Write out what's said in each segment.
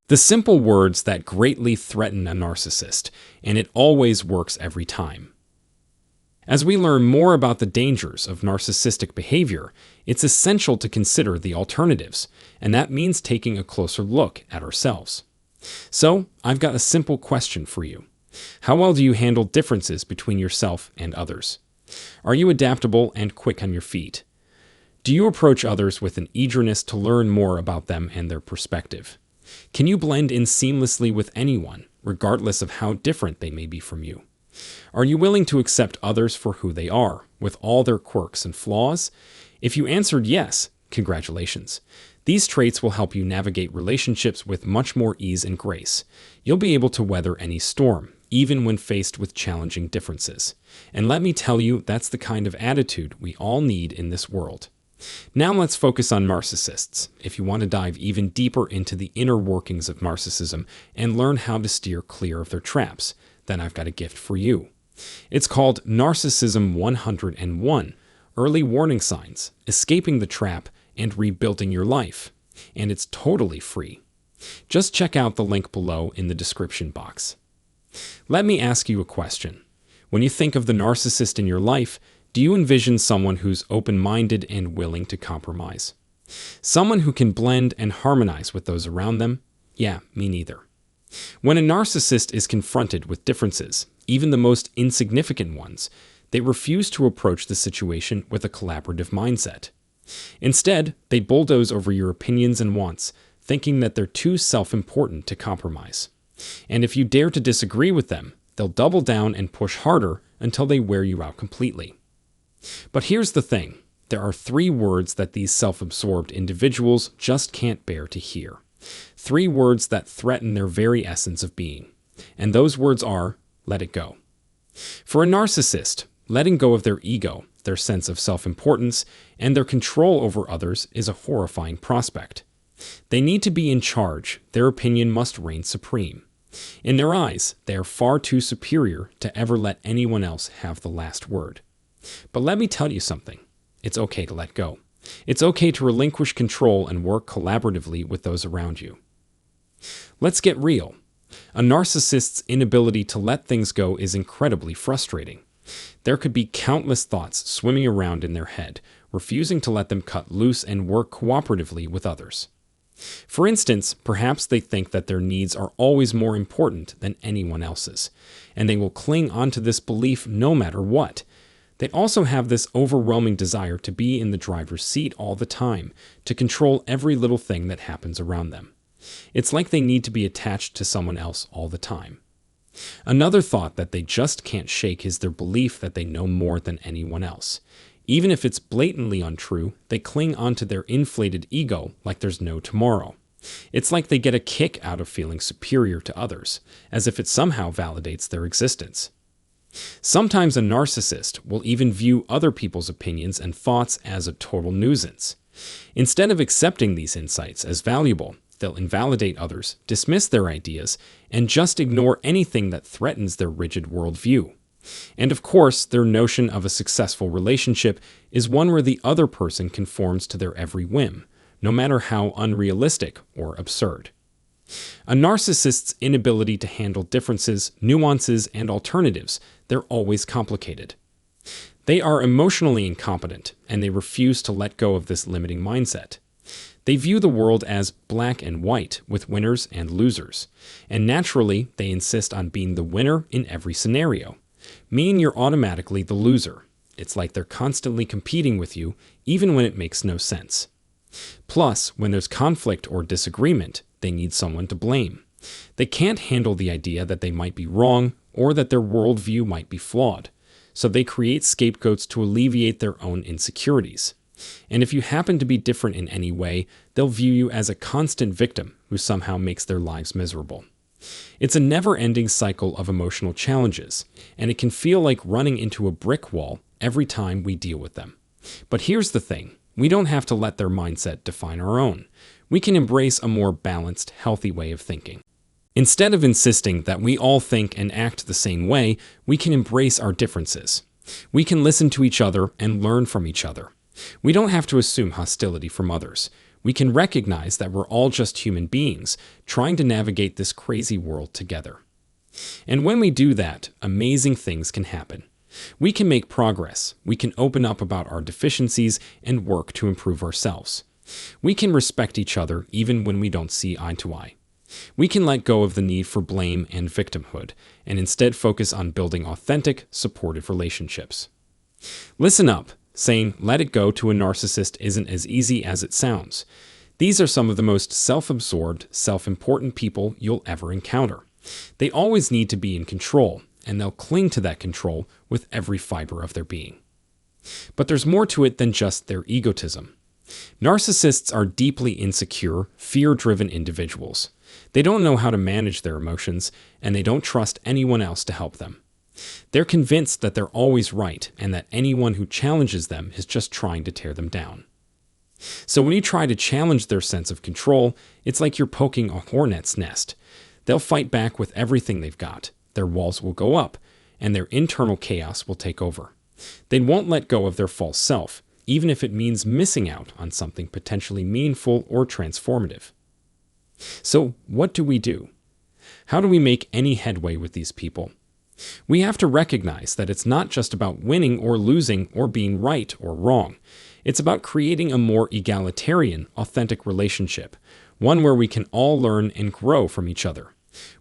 The simple words that greatly threaten a narcissist, and it always works every time. As we learn more about the dangers of narcissistic behavior, it's essential to consider the alternatives, and that means taking a closer look at ourselves. So, I've got a simple question for you. How well do you handle differences between yourself and others? Are you adaptable and quick on your feet? Do you approach others with an eagerness to learn more about them and their perspective? Can you blend in seamlessly with anyone, regardless of how different they may be from you? Are you willing to accept others for who they are, with all their quirks and flaws? If you answered yes, congratulations. These traits will help you navigate relationships with much more ease and grace. You'll be able to weather any storm, even when faced with challenging differences. And let me tell you, that's the kind of attitude we all need in this world. Now let's focus on narcissists. If you want to dive even deeper into the inner workings of narcissism and learn how to steer clear of their traps, then I've got a gift for you. It's called Narcissism 101, Early Warning Signs, Escaping the Trap, and Rebuilding Your Life. And it's totally free. Just check out the link below in the description box. Let me ask you a question. When you think of the narcissist in your life, do you envision someone who's open-minded and willing to compromise? Someone who can blend and harmonize with those around them? Yeah, me neither. When a narcissist is confronted with differences, even the most insignificant ones, they refuse to approach the situation with a collaborative mindset. Instead, they bulldoze over your opinions and wants, thinking that they're too self-important to compromise. And if you dare to disagree with them, they'll double down and push harder until they wear you out completely. But here's the thing. There are 3 words that these self-absorbed individuals just can't bear to hear. 3 words that threaten their very essence of being. And those words are, let it go. For a narcissist, letting go of their ego, their sense of self-importance, and their control over others is a horrifying prospect. They need to be in charge. Their opinion must reign supreme. In their eyes, they are far too superior to ever let anyone else have the last word. But let me tell you something. It's okay to let go. It's okay to relinquish control and work collaboratively with those around you. Let's get real. A narcissist's inability to let things go is incredibly frustrating. There could be countless thoughts swimming around in their head, refusing to let them cut loose and work cooperatively with others. For instance, perhaps they think that their needs are always more important than anyone else's, and they will cling onto this belief no matter what. They also have this overwhelming desire to be in the driver's seat all the time, to control every little thing that happens around them. It's like they need to be attached to someone else all the time. Another thought that they just can't shake is their belief that they know more than anyone else. Even if it's blatantly untrue, they cling onto their inflated ego like there's no tomorrow. It's like they get a kick out of feeling superior to others, as if it somehow validates their existence. Sometimes a narcissist will even view other people's opinions and thoughts as a total nuisance. Instead of accepting these insights as valuable, they'll invalidate others, dismiss their ideas, and just ignore anything that threatens their rigid worldview. And of course, their notion of a successful relationship is one where the other person conforms to their every whim, no matter how unrealistic or absurd. A narcissist's inability to handle differences, nuances, and alternatives, they're always complicated. They are emotionally incompetent, and they refuse to let go of this limiting mindset. They view the world as black and white, with winners and losers, and naturally, they insist on being the winner in every scenario, meaning you're automatically the loser. It's like they're constantly competing with you, even when it makes no sense. Plus, when there's conflict or disagreement, they need someone to blame. They can't handle the idea that they might be wrong or that their worldview might be flawed, so they create scapegoats to alleviate their own insecurities. And if you happen to be different in any way, they'll view you as a constant victim who somehow makes their lives miserable. It's a never-ending cycle of emotional challenges, and it can feel like running into a brick wall every time we deal with them. But here's the thing. We don't have to let their mindset define our own. We can embrace a more balanced, healthy way of thinking. Instead of insisting that we all think and act the same way, we can embrace our differences. We can listen to each other and learn from each other. We don't have to assume hostility from others. we can recognize that we're all just human beings trying to navigate this crazy world together. And when we do that, amazing things can happen. We can make progress, we can open up about our deficiencies and work to improve ourselves. We can respect each other even when we don't see eye to eye. We can let go of the need for blame and victimhood, and instead focus on building authentic, supportive relationships. Listen up, saying let it go to a narcissist isn't as easy as it sounds. These are some of the most self-absorbed, self-important people you'll ever encounter. They always need to be in control, and they'll cling to that control with every fiber of their being. But there's more to it than just their egotism. Narcissists are deeply insecure, fear-driven individuals. They don't know how to manage their emotions, and they don't trust anyone else to help them. They're convinced that they're always right, and that anyone who challenges them is just trying to tear them down. So when you try to challenge their sense of control, it's like you're poking a hornet's nest. They'll fight back with everything they've got. Their walls will go up, and their internal chaos will take over. They won't let go of their false self, even if it means missing out on something potentially meaningful or transformative. So, what do we do? How do we make any headway with these people? We have to recognize that it's not just about winning or losing or being right or wrong. It's about creating a more egalitarian, authentic relationship, one where we can all learn and grow from each other.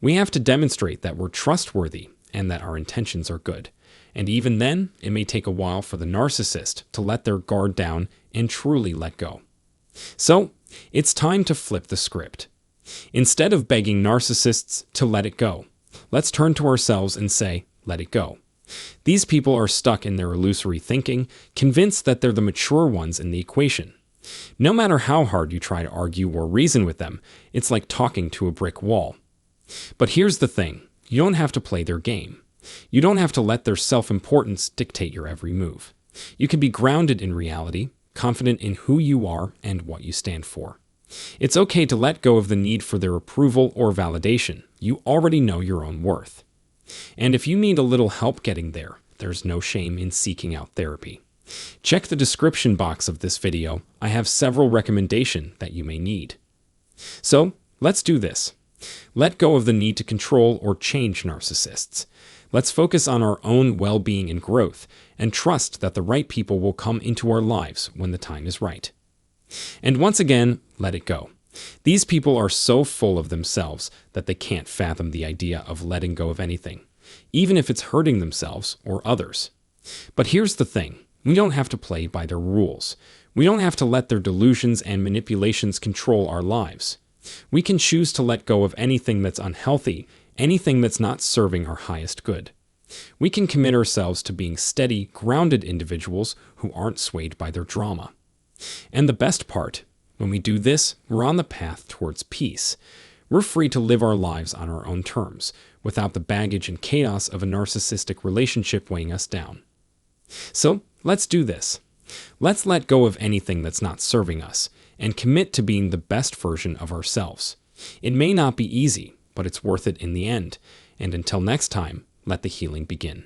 We have to demonstrate that we're trustworthy and that our intentions are good. And even then, it may take a while for the narcissist to let their guard down and truly let go. So, it's time to flip the script. Instead of begging narcissists to let it go, let's turn to ourselves and say, let it go. These people are stuck in their illusory thinking, convinced that they're the mature ones in the equation. No matter how hard you try to argue or reason with them, it's like talking to a brick wall. But here's the thing, you don't have to play their game. You don't have to let their self-importance dictate your every move. You can be grounded in reality, confident in who you are and what you stand for. It's okay to let go of the need for their approval or validation. You already know your own worth. And if you need a little help getting there, there's no shame in seeking out therapy. Check the description box of this video. I have several recommendations that you may need. So, let's do this. Let go of the need to control or change narcissists. Let's focus on our own well-being and growth, and trust that the right people will come into our lives when the time is right. And once again, let it go. These people are so full of themselves that they can't fathom the idea of letting go of anything, even if it's hurting themselves or others. But here's the thing, we don't have to play by their rules. We don't have to let their delusions and manipulations control our lives. We can choose to let go of anything that's unhealthy, anything that's not serving our highest good. We can commit ourselves to being steady, grounded individuals who aren't swayed by their drama. And the best part, when we do this, we're on the path towards peace. We're free to live our lives on our own terms, without the baggage and chaos of a narcissistic relationship weighing us down. So, let's do this. Let's let go of anything that's not serving us, and commit to being the best version of ourselves. It may not be easy, but it's worth it in the end. And until next time, let the healing begin.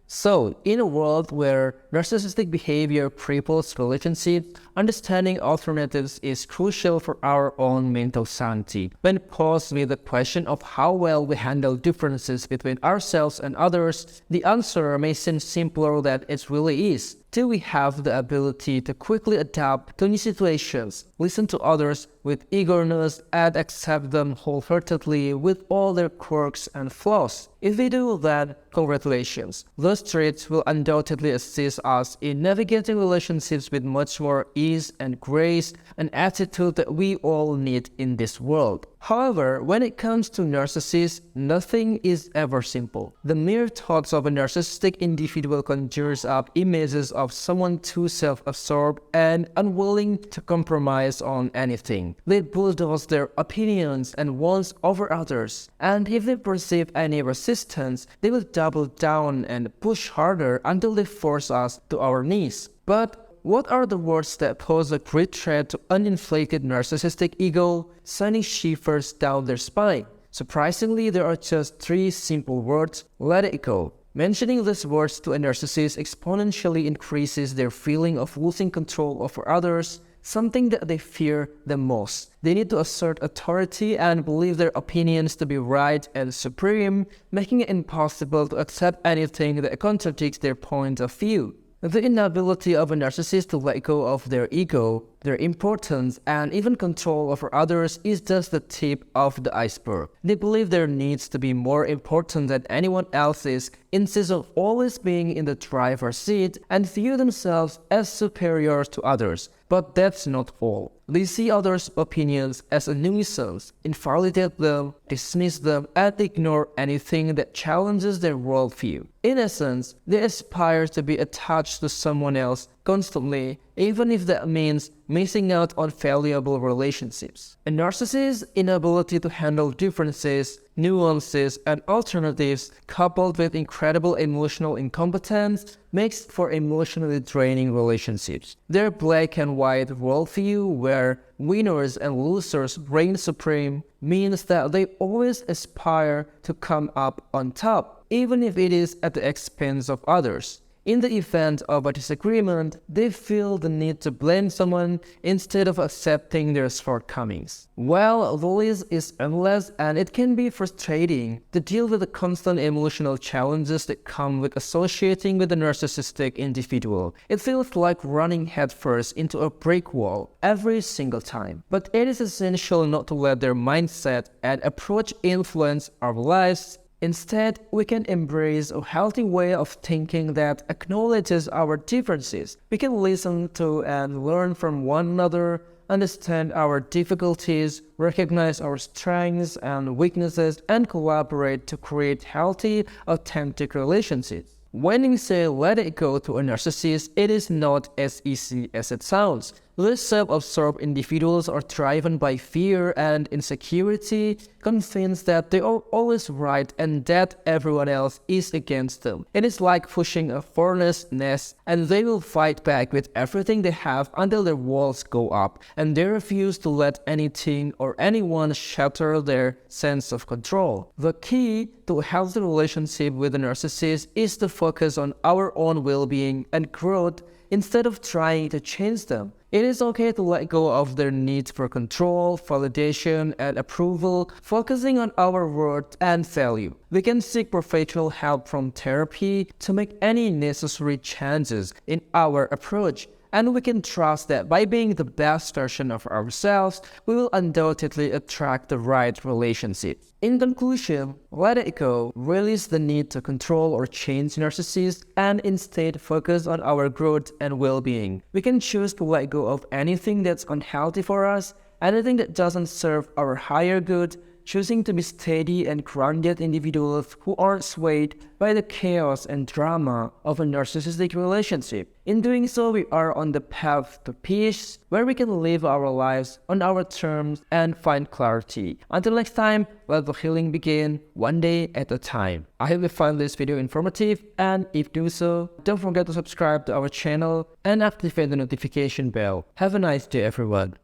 So, in a world where narcissistic behavior cripples relationships, understanding alternatives is crucial for our own mental sanity. When posed with the question of how well we handle differences between ourselves and others, the answer may seem simpler than it really is. Do we have the ability to quickly adapt to new situations, listen to others with eagerness, and accept them wholeheartedly with all their quirks and flaws? If we do that, congratulations. Those traits will undoubtedly assist us in navigating relationships with much more ease and grace, an attitude that we all need in this world. However, when it comes to narcissists, nothing is ever simple. The mere thoughts of a narcissistic individual conjures up images of someone too self-absorbed and unwilling to compromise on anything. They bulldoze their opinions and wants over others, and if they perceive any resistance, they will double down and push harder until they force us to our knees. But what are the words that pose a great threat to uninflated narcissistic ego, sending shivers down their spine? Surprisingly, there are just 3 simple words: let it go. Mentioning these words to a narcissist exponentially increases their feeling of losing control over others, something that they fear the most. They need to assert authority and believe their opinions to be right and supreme, making it impossible to accept anything that contradicts their point of view. The inability of a narcissist to let go of their ego, their importance, and even control over others is just the tip of the iceberg. They believe there needs to be more important than anyone else's, insist on always being in the driver's seat, and view themselves as superior to others. But that's not all. They see others' opinions as a nuisance, invalidate them, dismiss them, and ignore anything that challenges their worldview. In essence, they aspire to be attached to someone else constantly, even if that means missing out on valuable relationships. A narcissist's inability to handle differences, nuances, and alternatives, coupled with incredible emotional incompetence, makes for emotionally draining relationships. Their black and white worldview, where winners and losers reign supreme, means that they always aspire to come up on top, even if it is at the expense of others. In the event of a disagreement, they feel the need to blame someone instead of accepting their shortcomings. Well, the list is endless, and it can be frustrating to deal with the constant emotional challenges that come with associating with a narcissistic individual. It feels like running headfirst into a brick wall every single time. But it is essential not to let their mindset and approach influence our lives. Instead, we can embrace a healthy way of thinking that acknowledges our differences. We can listen to and learn from one another, understand our difficulties, recognize our strengths and weaknesses, and collaborate to create healthy, authentic relationships. When we say let it go to a narcissist, it is not as easy as it sounds. These self-absorbed individuals are driven by fear and insecurity, convinced that they are always right and that everyone else is against them. It is like pushing a hornet's nest, and they will fight back with everything they have until their walls go up, and they refuse to let anything or anyone shatter their sense of control. The key to a healthy relationship with a narcissist is to focus on our own well-being and growth instead of trying to change them. It is okay to let go of their need for control, validation, and approval, focusing on our worth and value. We can seek professional help from therapy to make any necessary changes in our approach. And we can trust that by being the best version of ourselves, we will undoubtedly attract the right relationship. In conclusion, let it go, release the need to control or change narcissists, and instead focus on our growth and well-being. We can choose to let go of anything that's unhealthy for us, anything that doesn't serve our higher good, choosing to be steady and grounded individuals who aren't swayed by the chaos and drama of a narcissistic relationship. In doing so, we are on the path to peace, where we can live our lives on our terms and find clarity. Until next time, let the healing begin, one day at a time. I hope you found this video informative, and if do so, don't forget to subscribe to our channel and activate the notification bell. Have a nice day, everyone.